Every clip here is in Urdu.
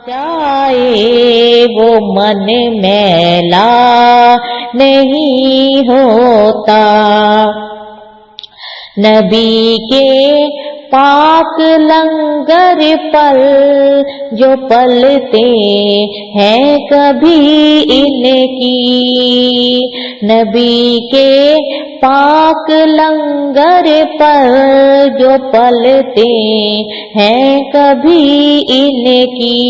جائے وہ من میلا نہیں ہوتا۔ نبی کے پاک لنگر پر جو پلتے ہیں کبھی ان کی، نبی کے پاک لنگر پر جو پلتے ہیں کبھی ان کی،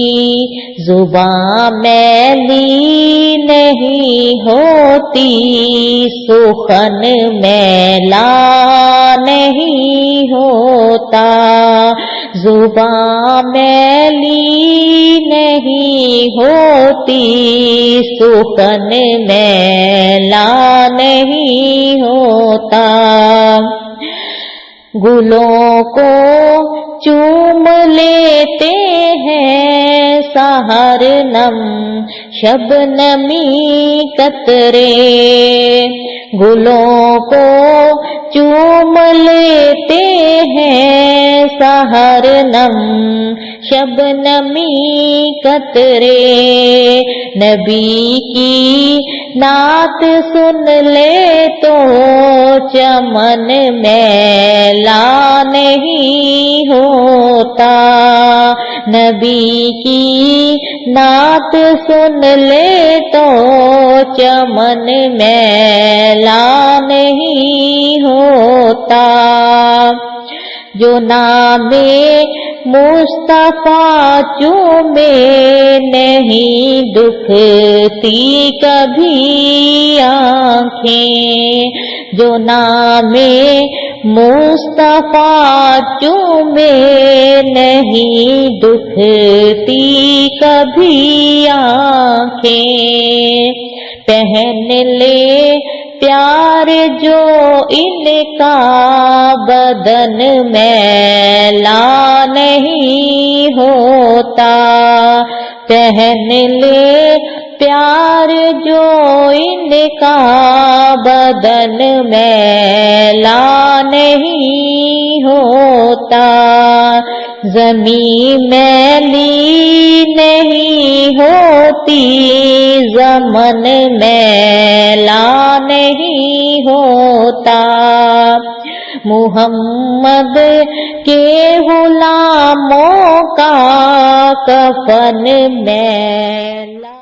زبان میلی نہیں ہوتی، سخن میلا نہیں ہوتا، زبان میلی نہیں ہوتی، سخن میلا نہیں ہوتا۔ گلوں کو چوم لیتے ہیں سحر نم شبنمی قطرے، گلوں کو چوم لیتے ہیں سحر نم شبنمی قطرے، نبی کی نعت سن لے تو چمن میلا نہیں ہوتا، نبی کی نعت سن لے تو چمن میلا نہیں ہوتا۔ جو نام مصطفیٰ چومے نہیں دکھتی کبھی آنکھیں، جو نام مصطفیٰ چومے نہیں دکھتی کبھی آنکھیں، پہن لے پیار جو ان کا بدن میلا نہیں ہوتا، پہن لے پیار جو ان کا بدن میلا نہیں ہوتا، زمین میلی نہیں ہوتی، زمن میلا نہیں ہوتا، محمد کے غلاموں کا کفن میلا